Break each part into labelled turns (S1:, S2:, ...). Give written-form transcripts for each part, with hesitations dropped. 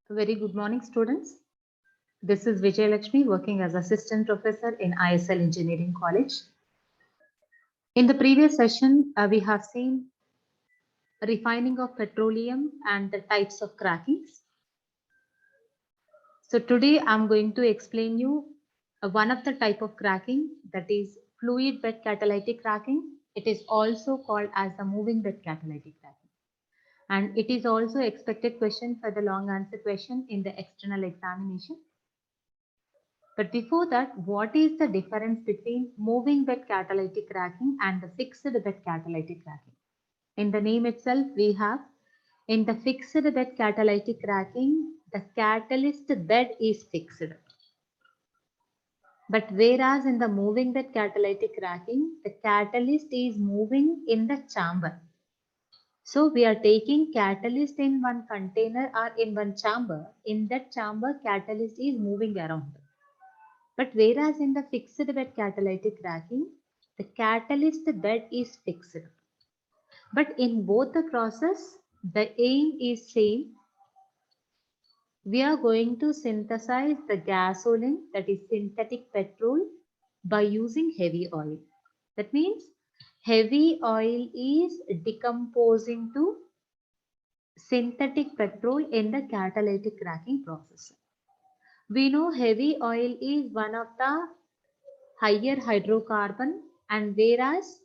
S1: Very good morning, students. This is Vijay Lakshmi working as assistant professor in ISL Engineering College. In the previous session, we have seen refining of petroleum and the types of crackings. So today I'm going to explain you one of the type of cracking, that is fluid bed catalytic cracking. It is also called as the moving bed catalytic cracking. And it is also expected question for the long answer question in the external examination. But before that, what is the difference between moving bed catalytic cracking and the fixed bed catalytic cracking? In the name itself, we have in the fixed bed catalytic cracking, the catalyst bed is fixed. But whereas in the moving bed catalytic cracking, the catalyst is moving in the chamber. So we are taking catalyst in one container or in one chamber. In that chamber, catalyst is moving around. But whereas in the fixed bed catalytic cracking, the catalyst bed is fixed. But in both the process, the aim is same. We are going to synthesize the gasoline, that is synthetic petrol, by using heavy oil. That means heavy oil is decomposing to synthetic petrol in the catalytic cracking process. We know heavy oil is one of the higher hydrocarbon, and whereas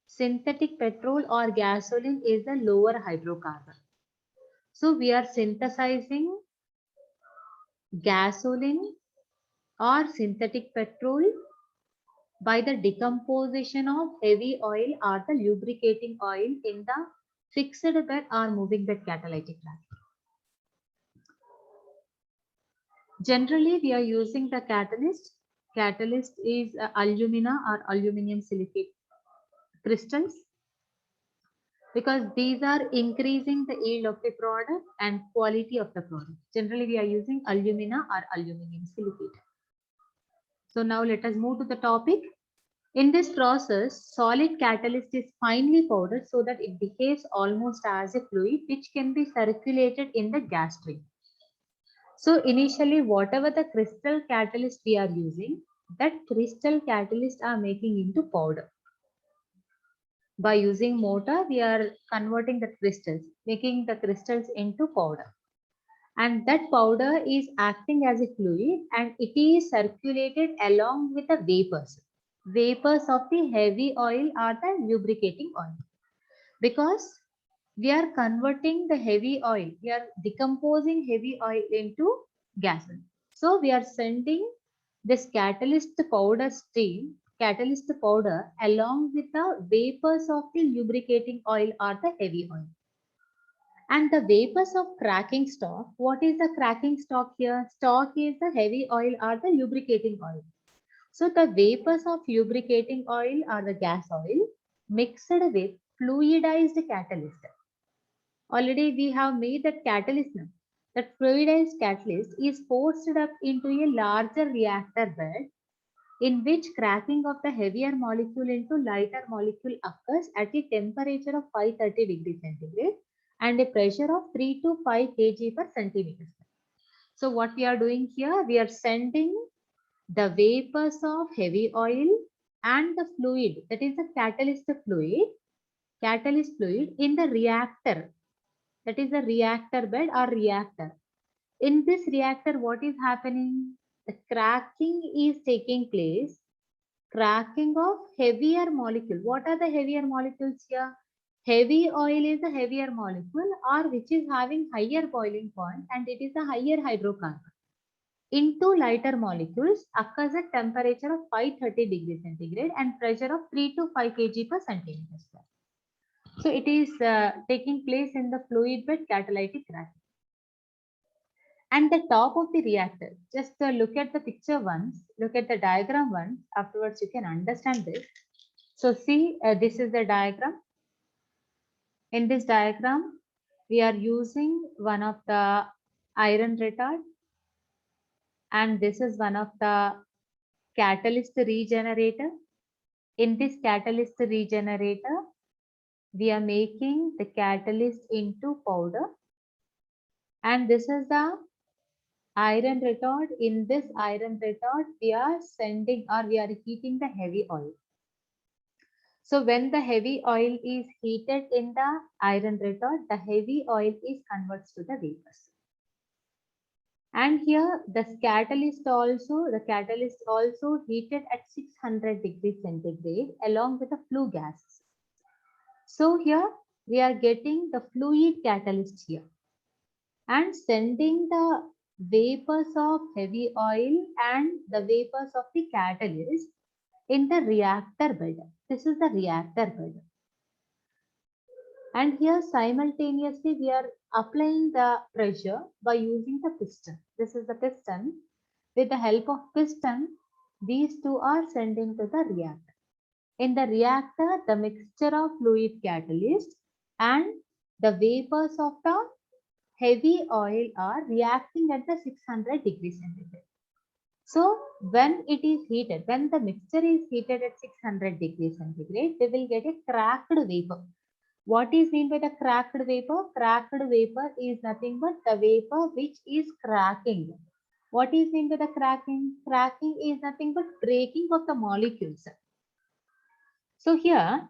S1: synthetic petrol or gasoline is the lower hydrocarbon. So we are synthesizing gasoline or synthetic petrol by the decomposition of heavy oil or the lubricating oil in the fixed bed or moving bed catalytic cracking. Generally, we are using the catalyst. Catalyst is alumina or aluminum silicate crystals, because these are increasing the yield of the product and quality of the product. Generally, we are using alumina or aluminum silicate. So now let us move to the topic. In this process, solid catalyst is finely powdered so that it behaves almost as a fluid which can be circulated in the gas stream. So initially, whatever the crystal catalyst we are using, that crystal catalyst are making into powder. By using mortar, we are converting the crystals, making the crystals into powder. And that powder is acting as a fluid and it is circulated along with the vapors. Vapors of the heavy oil or the lubricating oil. Because we are converting the heavy oil, we are decomposing heavy oil into gasoline. So we are sending this catalyst powder stream, catalyst powder along with the vapors of the lubricating oil or the heavy oil. And the vapors of cracking stock, what is the cracking stock here? Stock is the heavy oil or the lubricating oil. So the vapors of lubricating oil or the gas oil mixed with fluidized catalyst. Already we have made that catalyst now. That fluidized catalyst is forced up into a larger reactor bed in which cracking of the heavier molecule into lighter molecule occurs at a temperature of 530 degrees centigrade and a pressure of 3 to 5 kg per centimeter. So what we are doing here, we are sending the vapors of heavy oil and the fluid, that is the catalyst fluid in the reactor, that is the reactor bed or reactor. In this reactor, what is happening? The cracking is taking place. Cracking of heavier molecule. What are the heavier molecules here? Heavy oil is a heavier molecule or which is having higher boiling point and it is a higher hydrocarbon. Into lighter molecules occurs at temperature of 530 degrees centigrade and pressure of 3 to 5 kg per centimeter square. So it is taking place in the fluid bed catalytic cracking. And the top of the reactor, just look at the picture once, look at the diagram once, afterwards you can understand this. So see, this is the diagram. In this diagram, we are using one of the iron retard, and this is one of the catalyst regenerator. In this catalyst regenerator, we are making the catalyst into powder, and this is the iron retort. In this iron retort, we are sending or we are heating the heavy oil. So when the heavy oil is heated in the iron retort, the heavy oil is converted to the vapors. And here the catalyst also heated at 600 degrees centigrade along with the flue gases. So here we are getting the fluid catalyst here and sending the vapors of heavy oil and the vapors of the catalyst in the reactor bed. This is the reactor bed. And here simultaneously we are applying the pressure by using the piston. This is the piston. With the help of piston, these two are sending to the reactor. In the reactor, the mixture of fluid catalyst and the vapors of the heavy oil are reacting at the 600 degrees centigrade. So when it is heated, when the mixture is heated at 600 degrees centigrade, we will get a cracked vapor. What is meant by the cracked vapor? Cracked vapor is nothing but the vapor which is cracking. What is meant by the cracking? Cracking is nothing but breaking of the molecules. So here,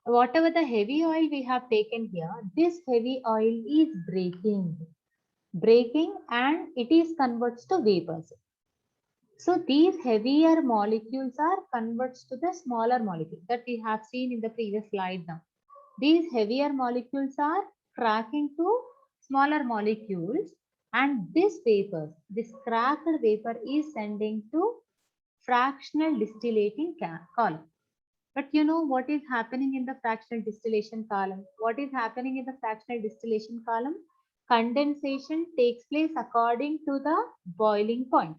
S1: whatever the heavy oil we have taken here, this heavy oil is breaking and it is converts to vapors. So these heavier molecules are converts to the smaller molecule that we have seen in the previous slide now. These heavier molecules are cracking to smaller molecules and this cracked vapor is sending to fractional distillating column. But you know what is happening in the fractional distillation column? What is happening in the fractional distillation column? Condensation takes place according to the boiling point.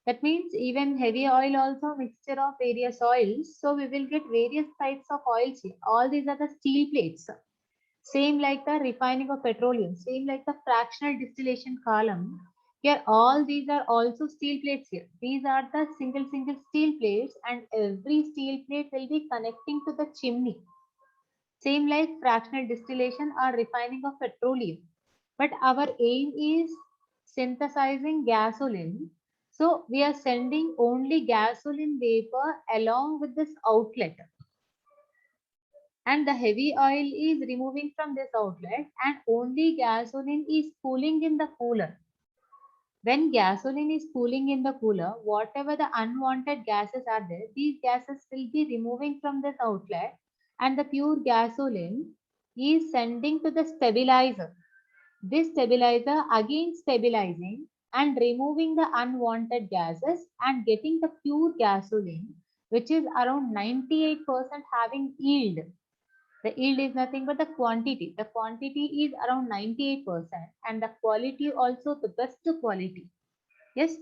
S1: That means even heavy oil also mixture of various oils. So we will get various types of oils here. All these are the steel plates. Same like the refining of petroleum. Same like the fractional distillation column. Here all these are also steel plates here. These are the single steel plates and every steel plate will be connecting to the chimney. Same like fractional distillation or refining of petroleum. But our aim is synthesizing gasoline. So we are sending only gasoline vapor along with this outlet. And the heavy oil is removing from this outlet and only gasoline is cooling in the cooler. When gasoline is cooling in the cooler, whatever the unwanted gases are there, these gases will be removing from this outlet and the pure gasoline is sending to the stabilizer. This stabilizer again stabilizing and removing the unwanted gases and getting the pure gasoline, which is around 98% having yield. The yield is nothing but the quantity. The quantity is around 98% and the quality also the best quality. Yes.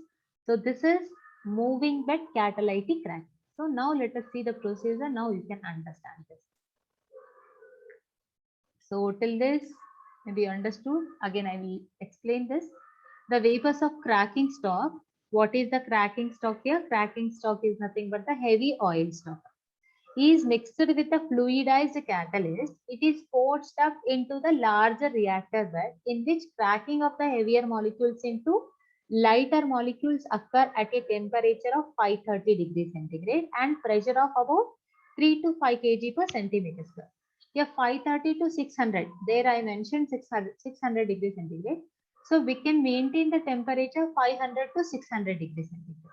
S1: So this is moving bed catalytic crack. So now let us see the procedure. Now you can understand this. So till this maybe understood. Again, I will explain this. The vapors of cracking stock. What is the cracking stock here? Cracking stock is nothing but the heavy oil stock. Is mixed with a fluidized catalyst. It is poured stuff into the larger reactor bed in which cracking of the heavier molecules into lighter molecules occur at a temperature of 530 degrees centigrade and pressure of about 3 to 5 kg per centimeter square. Yeah, 530 to 600. There I mentioned 600 degrees centigrade. So we can maintain the temperature 500 to 600 degrees centigrade.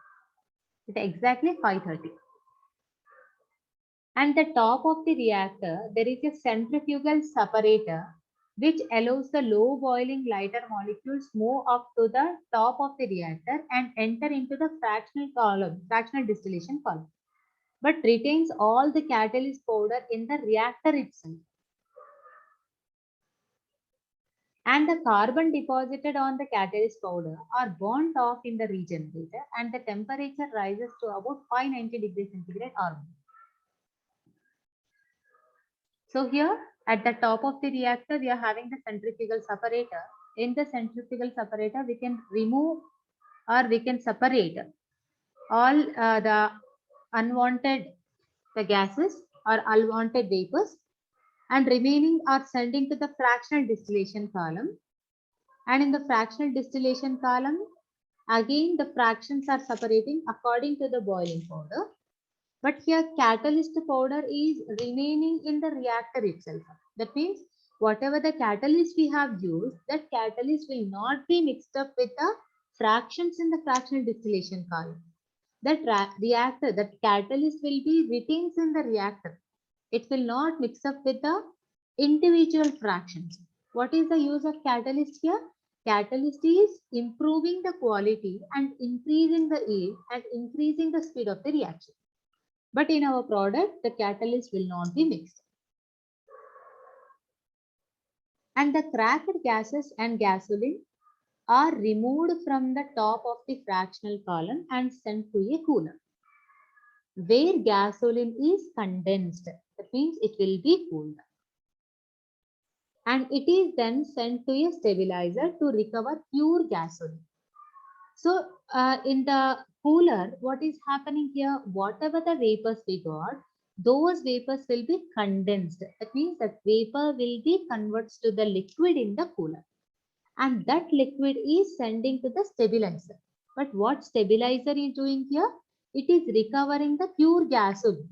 S1: It exactly 530. And the top of the reactor, there is a centrifugal separator which allows the low boiling lighter molecules move up to the top of the reactor and enter into the fractional distillation column, but retains all the catalyst powder in the reactor itself. And the carbon deposited on the catalyst powder are burnt off in the regenerator and the temperature rises to about 590 degrees centigrade or more. So here at the top of the reactor, we are having the centrifugal separator. In the centrifugal separator, we can remove or we can separate all the unwanted gases or unwanted vapors and remaining are sending to the fractional distillation column. And in the fractional distillation column, Again, the fractions are separating according to the boiling powder. But here catalyst powder is remaining in the reactor itself. That means whatever the catalyst we have used, that catalyst will not be mixed up with the fractions in the fractional distillation column. That reactor, that catalyst will be retains in the reactor. It will not mix up with the individual fractions. What is the use of catalyst here? Catalyst is improving the quality and increasing the yield and increasing the speed of the reaction. But in our product, the catalyst will not be mixed. And the cracked gases and gasoline are removed from the top of the fractional column and sent to a cooler, where gasoline is condensed. That means it will be cooled. And it is then sent to a stabilizer to recover pure gasoline. So in the cooler, what is happening here? Whatever the vapors we got, those vapors will be condensed. That means that vapor will be converted to the liquid in the cooler. And that liquid is sending to the stabilizer. But what stabilizer is doing here? It is recovering the pure gasoline.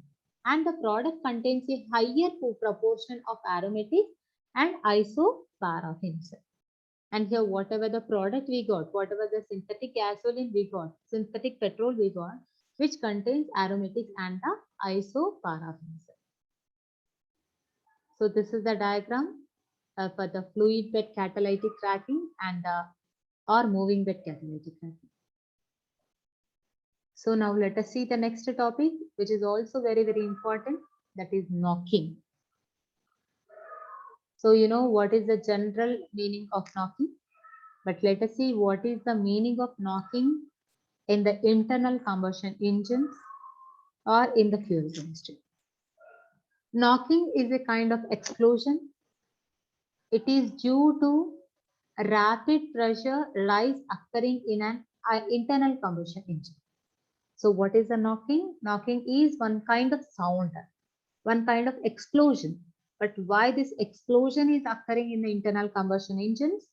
S1: And the product contains a higher proportion of aromatics and isoparaffins. And here, whatever the product we got, whatever the synthetic gasoline we got, synthetic petrol we got, which contains aromatics and the isoparaffins. So this is the diagram for the fluid bed catalytic cracking and or moving bed catalytic cracking. So now let us see the next topic, which is also very, very important. That is knocking. So you know what is the general meaning of knocking? But let us see what is the meaning of knocking in the internal combustion engines or in the fuel chemistry. Knocking is a kind of explosion. It is due to rapid pressure rise occurring in an internal combustion engine. So what is the knocking? Knocking is one kind of sound, one kind of explosion. But why this explosion is occurring in the internal combustion engines?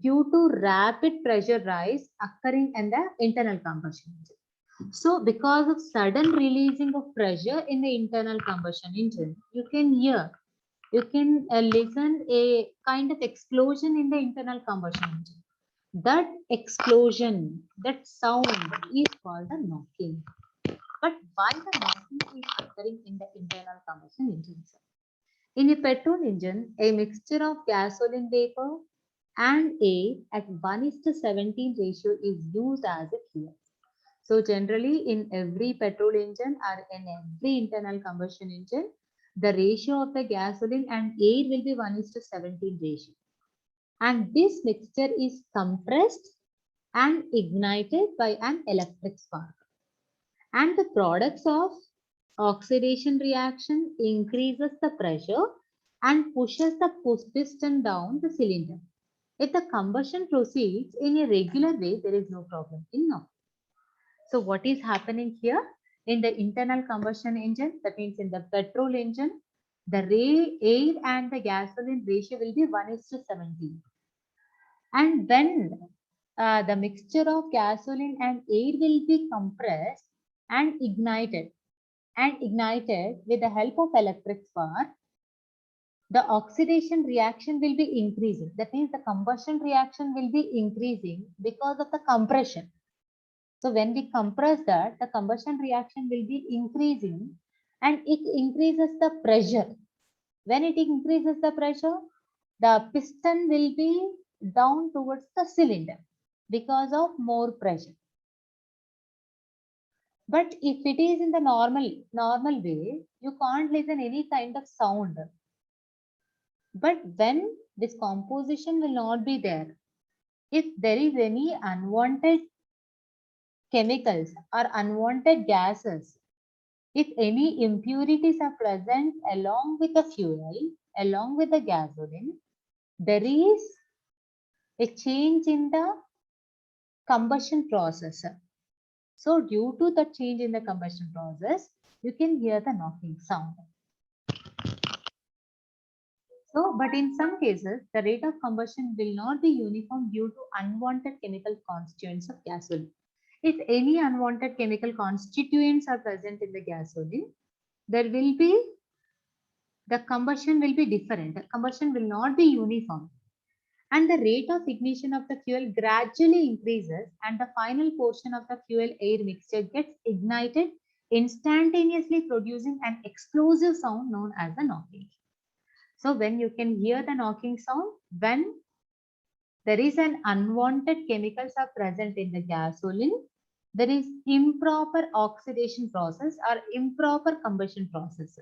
S1: Due to rapid pressure rise occurring in the internal combustion engine. So because of sudden releasing of pressure in the internal combustion engine, you can hear, you can listen a kind of explosion in the internal combustion engine. That explosion, that sound is called the knocking. But why the knocking is occurring in the internal combustion engine? In a petrol engine, a mixture of gasoline vapor and air at 1:17 ratio is used as a fuel. So generally in every petrol engine or in every internal combustion engine, the ratio of the gasoline and air will be 1:17 ratio. And this mixture is compressed and ignited by an electric spark. And the products of oxidation reaction increases the pressure and pushes the piston down the cylinder. If the combustion proceeds in a regular way, there is no problem in knocking. So what is happening here in the internal combustion engine? That means in the petrol engine, the air and the gasoline ratio will be 1:17. And when the mixture of gasoline and air will be compressed and ignited with the help of electric spark, the oxidation reaction will be increasing. That means the combustion reaction will be increasing because of the compression. So when we compress that, the combustion reaction will be increasing and it increases the pressure. When it increases the pressure, the piston will be down towards the cylinder because of more pressure. But if it is in the normal way, you can't listen any kind of sound. But when this composition will not be there, if there is any unwanted chemicals or unwanted gases, if any impurities are present along with the fuel, along with the gasoline, there is a change in the combustion process. So due to the change in the combustion process, you can hear the knocking sound. So, but in some cases, the rate of combustion will not be uniform due to unwanted chemical constituents of gasoline. If any unwanted chemical constituents are present in the gasoline, there will be, the combustion will be different. The combustion will not be uniform. And the rate of ignition of the fuel gradually increases and the final portion of the fuel air mixture gets ignited, instantaneously producing an explosive sound known as the knocking. So when you can hear the knocking sound, when there is an unwanted chemicals are present in the gasoline, there is improper oxidation process or improper combustion process.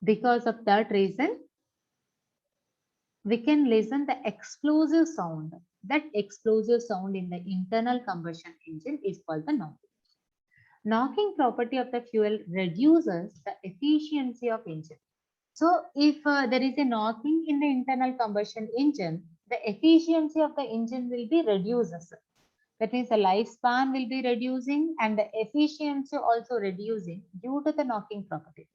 S1: Because of that reason, we can listen the explosive sound. That explosive sound in the internal combustion engine is called the knocking. Knocking property of the fuel reduces the efficiency of engine. So if there is a knocking in the internal combustion engine, the efficiency of the engine will be reduced. That means the lifespan will be reducing and the efficiency also reducing due to the knocking property.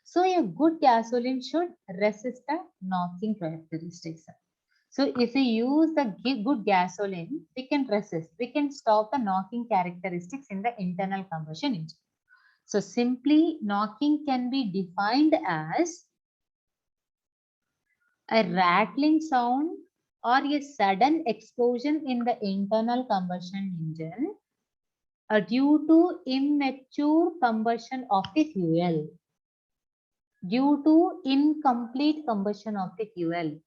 S1: So a good gasoline should resist the knocking characteristics. So if we use the good gasoline, we can resist, we can stop the knocking characteristics in the internal combustion engine. So simply knocking can be defined as a rattling sound or a sudden explosion in the internal combustion engine due to immature combustion of the fuel. Due to incomplete combustion of the fuel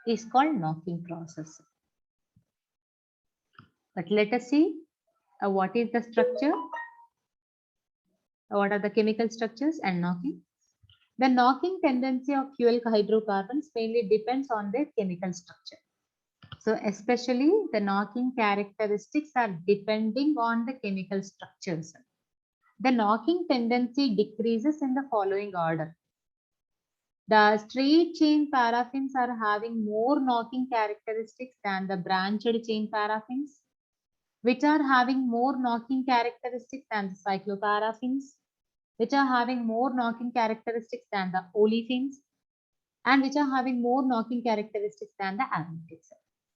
S1: is called knocking process. But let us see what is the structure, what are the chemical structures and knocking. The knocking tendency of fuel hydrocarbons mainly depends on their chemical structure. So especially the knocking characteristics are depending on the chemical structures. The knocking tendency decreases in the following order. The straight chain paraffins are having more knocking characteristics than the branched chain paraffins, which are having more knocking characteristics than the cycloparaffins, which are having more knocking characteristics than the olefins, and which are having more knocking characteristics than the aromatics.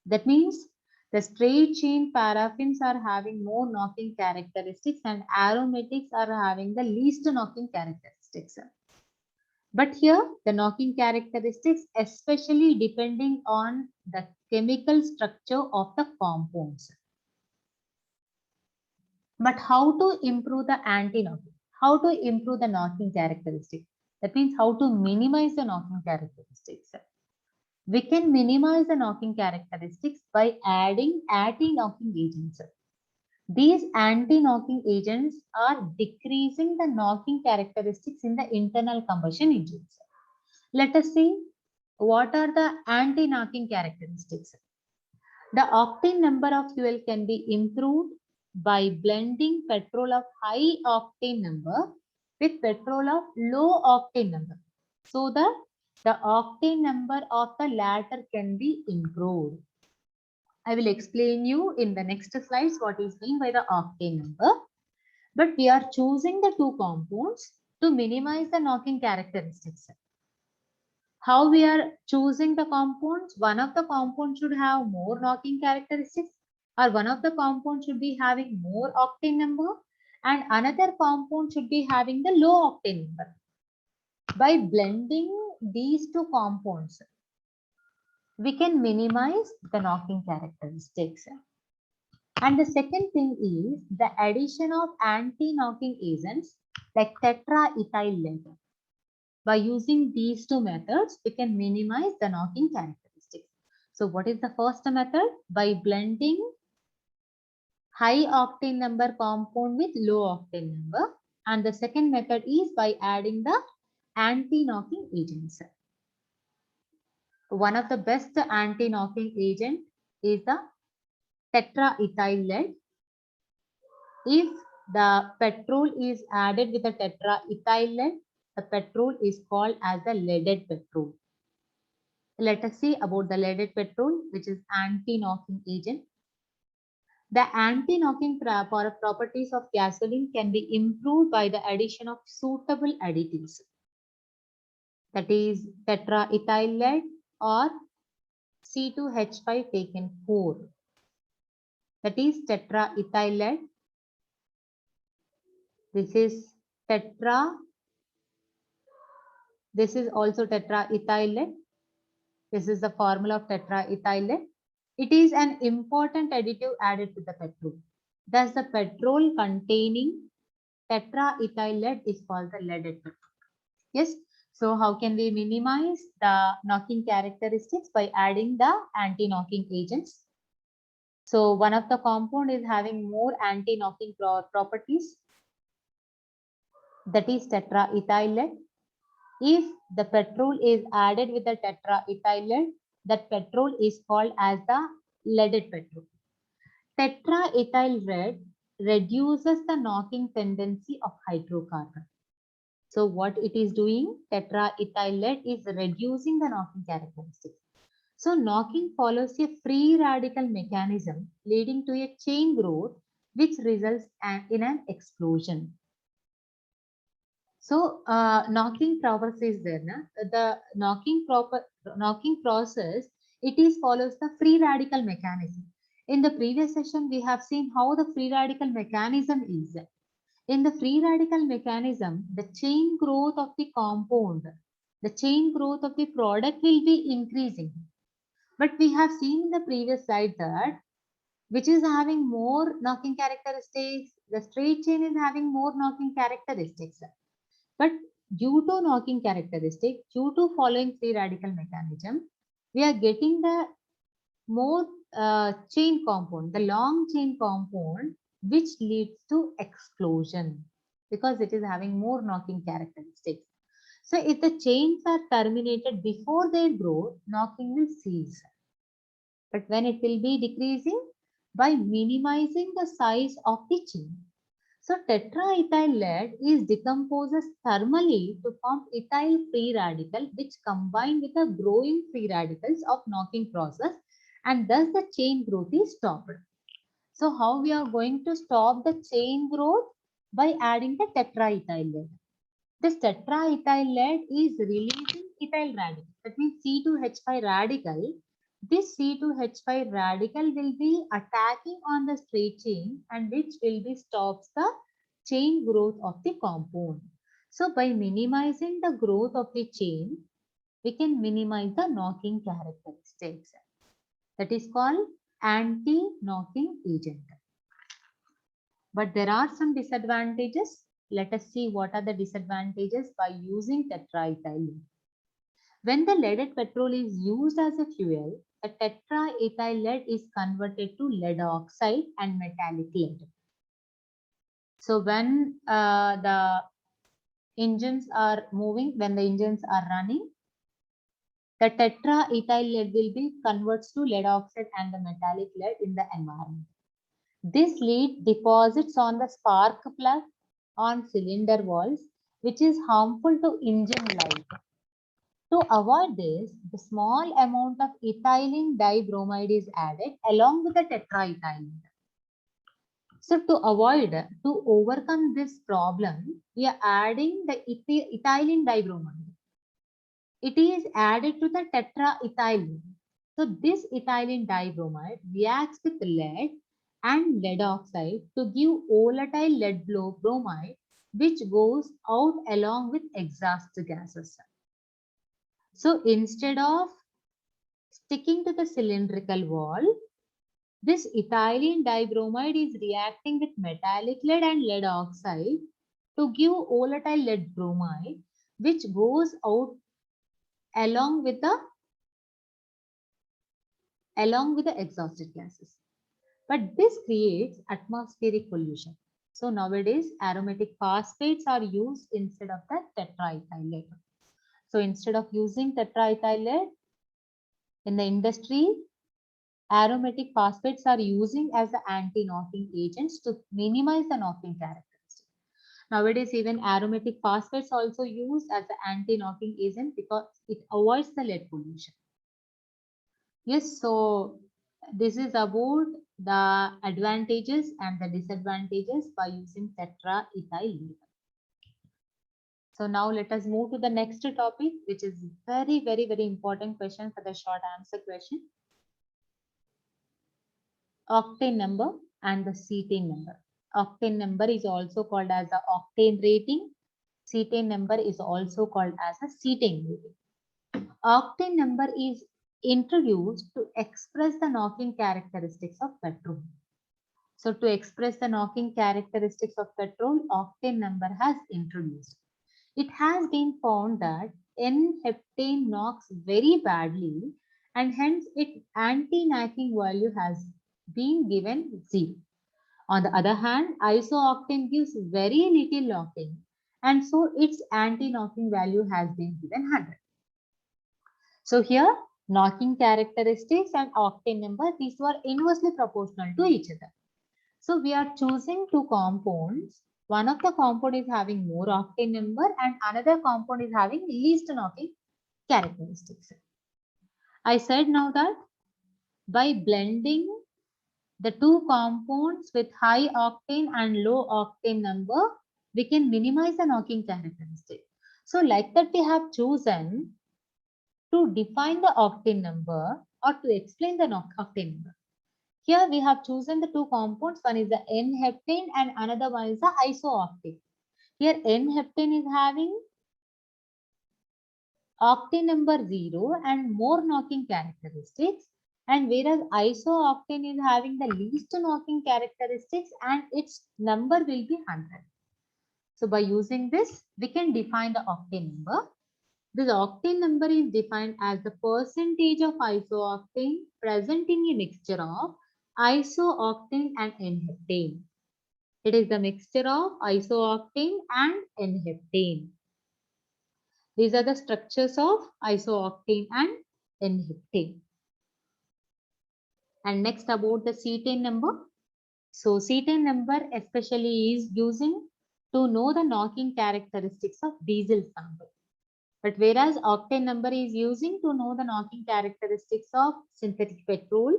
S1: That means the straight chain paraffins are having more knocking characteristics and aromatics are having the least knocking characteristics. But here the knocking characteristics especially depending on the chemical structure of the compounds. But how to improve the anti-knocking? How to improve the knocking characteristics? That means how to minimize the knocking characteristics. We can minimize the knocking characteristics by adding anti-knocking agents. These anti-knocking agents are decreasing the knocking characteristics in the internal combustion engines. Let us see what are the anti-knocking characteristics. The octane number of fuel can be improved by blending petrol of high octane number with petrol of low octane number, so that the octane number of the latter can be improved. I will explain you in the next slides what is meant by the octane number. But we are choosing the two compounds to minimize the knocking characteristics. How we are choosing the compounds? One of the compounds should have more knocking characteristics, or one of the compounds should be having more octane number, and another compound should be having the low octane number. By blending these two compounds, we can minimize the knocking characteristics. And the second thing is the addition of anti-knocking agents like tetraethyl lead. By using these two methods, we can minimize the knocking characteristics. So what is the first method? By blending high octane number compound with low octane number. And the second method is by adding the anti-knocking agents. One of the best anti-knocking agent is the tetraethyl lead. If the petrol is added with a tetraethyl lead, the petrol is called as the leaded petrol. Let us see about the leaded petrol, which is anti-knocking agent. The anti-knocking properties of gasoline can be improved by the addition of suitable additives. that is tetraethyl lead, or C2H5 taken 4, that is tetraethyl lead. This is tetra, this is also tetraethyl lead. This is the formula of tetraethyl lead. It is an important additive added to the petrol. Thus, the petrol containing tetraethyl lead is called the leaded petrol. Yes. So how can we minimize the knocking characteristics? By adding the anti-knocking agents. So one of the compound is having more anti-knocking properties, that is tetraethyl lead. If the petrol is added with the tetraethyl lead, that petrol is called as the leaded petrol. Tetraethyl lead reduces the knocking tendency of hydrocarbon. So what it is doing, tetraethyl lead is reducing the knocking characteristics. So knocking follows a free radical mechanism leading to a chain growth which results in an explosion. So knocking process is there. Na? The knocking process, it is follows the free radical mechanism. In the previous session, we have seen how the free radical mechanism is. In the free radical mechanism, the chain growth of the compound, the chain growth of the product will be increasing. But we have seen in the previous slide that which is having more knocking characteristics, the straight chain is having more knocking characteristics. But due to knocking characteristic, due to following free radical mechanism, we are getting the more chain compound, the long chain compound, which leads to explosion because it is having more knocking characteristics. So if the chains are terminated before their growth, knocking will cease. But when it will be decreasing, by minimizing the size of the chain. So tetraethyl lead is decomposes thermally to form ethyl free radical, which combine with the growing free radicals of knocking process, and thus the chain growth is stopped. So how we are going to stop the chain growth? By adding the tetraethyl lead. This tetraethyl lead is releasing ethyl radical. That means C2H5 radical. This C2H5 radical will be attacking on the straight chain, and which will be stops the chain growth of the compound. So by minimizing the growth of the chain, we can minimize the knocking characteristics. That is called anti-knocking agent. But there are some disadvantages. Let us see what are the disadvantages by using tetraethyl lead. When the leaded petrol is used as a fuel, the tetraethyl lead is converted to lead oxide and metallic lead. So when the engines are moving, when the engines are running, the tetraethyl lead will be converts to lead oxide and the metallic lead in the environment. This lead deposits on the spark plug on cylinder walls, which is harmful to engine life. To avoid this, the small amount of ethylene dibromide is added along with the tetraethyl. So to overcome this problem, we are adding the ethylene dibromide. It is added to the tetraethyl. So this ethylene dibromide reacts with lead and lead oxide to give volatile lead bromide, which goes out along with exhaust gases. So instead of sticking to the cylindrical wall, this ethylene dibromide is reacting with metallic lead and lead oxide to give volatile lead bromide, which goes out along with the exhausted gases. But this creates atmospheric pollution. So nowadays aromatic phosphates are used instead of the tetraethyl lead. So instead of using tetraethyl lead in the industry, aromatic phosphates are using as the anti-knocking agents to minimize the knocking characteristics. Nowadays, even aromatic phosphates also used as the anti-knocking agent because it avoids the lead pollution. Yes, so this is about the advantages and the disadvantages by using tetraethyl lead. So now let us move to the next topic, which is very, very, very important question for the short answer question. Octane number and the cetane number. Octane number is also called as the octane rating. Cetane number is also called as a cetane rating. Octane number is introduced to express the knocking characteristics of petrol. So to express the knocking characteristics of petrol, octane number has introduced. It has been found that N-heptane knocks very badly and hence its anti-knocking value has been given 0. On the other hand, isooctane gives very little knocking and so its anti-knocking value has been given 100. So here knocking characteristics and octane number, these were inversely proportional to each other. So we are choosing two compounds. One of the compound is having more octane number and another compound is having least knocking characteristics. I said now that by blending the two compounds with high octane and low octane number, we can minimize the knocking characteristic. So like that we have chosen to define the octane number or to explain the octane number. Here we have chosen the two compounds. One is the N-heptane and another one is the isooctane. Here N-heptane is having octane number 0 and more knocking characteristics, and whereas isooctane is having the least knocking characteristics and its number will be 100. So by using this, we can define the octane number. This octane number is defined as the percentage of isooctane present in a mixture of isooctane and N-heptane. It is the mixture of isooctane and N-heptane. These are the structures of isooctane and N-heptane. And next about the cetane number. So cetane number especially is using to know the knocking characteristics of diesel sample. But whereas octane number is using to know the knocking characteristics of synthetic petrol,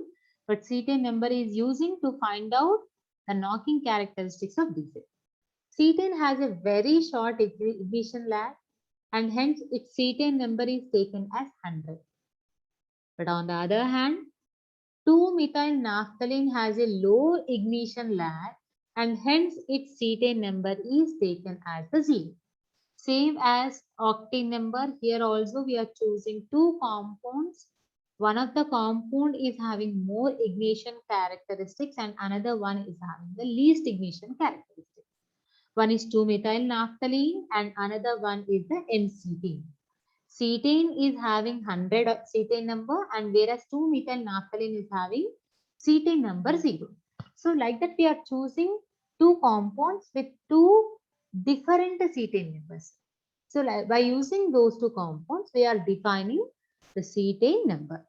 S1: but cetane number is using to find out the knocking characteristics of diesel. Cetane has a very short ignition lag and hence its cetane number is taken as 100. But on the other hand, 2-methyl naphthalene has a low ignition lag and hence its cetane number is taken as the 0. Same as octane number, here also we are choosing two compounds. One of the compound is having more ignition characteristics and another one is having the least ignition characteristics. One is 2-methyl naphthalene and another one is the N-cetane. Cetane is having 100 cetane number and whereas 2-methyl naphthalene is having cetane number 0. So like that we are choosing two compounds with two different cetane numbers. So like, by using those two compounds, we are defining the cetane number.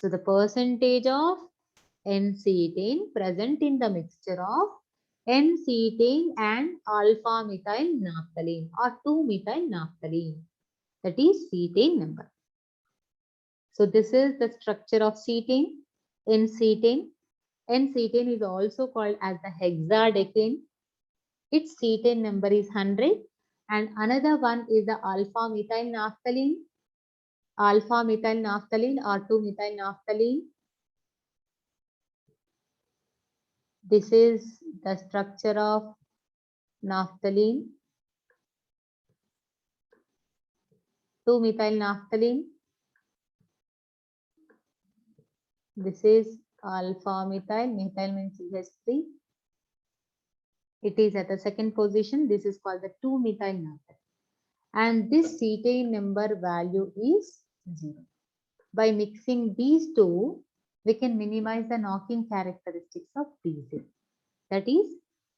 S1: So the percentage of N-cetane present in the mixture of N-cetane and alpha-methyl naphthalene or 2-methyl naphthalene. That is cetane number. So this is the structure of cetane. N-cetane. N-cetane is also called as the hexadecane. Its cetane number is 100 and another one is the alpha-methyl naphthalene. Alpha-methyl naphthalene or 2-methyl naphthalene. This is the structure of naphthalene. 2-methyl naphthalene. This is alpha-methyl. Methyl means CH3. It is at the second position. This is called the 2-methyl naphthalene. And this cetane number value is 0. By mixing these two, we can minimize the knocking characteristics of diesel. That is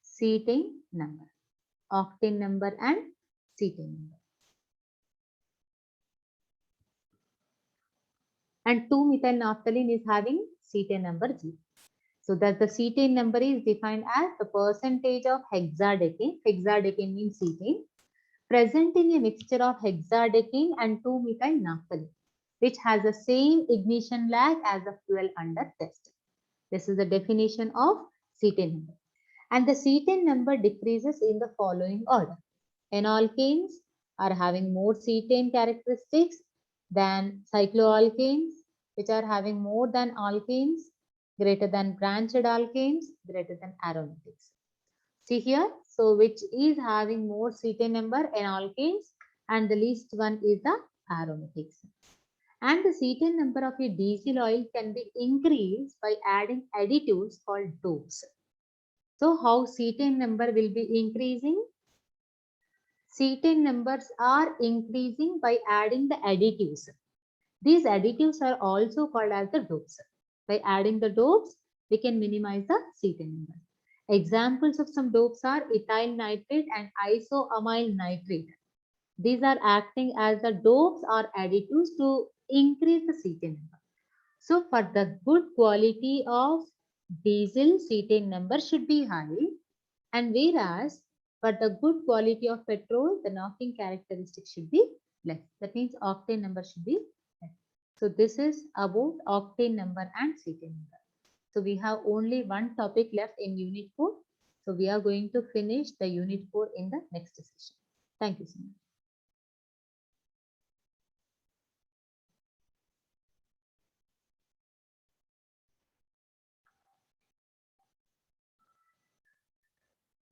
S1: cetane number, octane number and cetane number. And 2-methyl naphthalene is having cetane number 0. So that the cetane number is defined as the percentage of hexadecane. Hexadecane means cetane present in a mixture of hexadecane and 2-methyl naphthalene, which has the same ignition lag as the fuel under test. This is the definition of cetane number. And the cetane number decreases in the following order: enalkanes, are having more cetane characteristics than cycloalkanes, which are having more than alkanes, greater than branched alkanes, greater than aromatics. See here, so which is having more cetane number in alkanes and the least one is the aromatics. And the cetane number of a diesel oil can be increased by adding additives called dopes. So how cetane number will be increasing? Cetane numbers are increasing by adding the additives. These additives are also called as the dopes. By adding the dopes, we can minimize the cetane number. Examples of some dopes are ethyl nitrate and isoamyl nitrate. These are acting as the dopes or additives to increase the cetane number. So for the good quality of diesel, cetane number should be high, and whereas for the good quality of petrol, the knocking characteristic should be less. That means octane number should be less. So this is about octane number and cetane number. So we have only one topic left in unit 4. So we are going to finish the unit 4 in the next session. Thank you so much.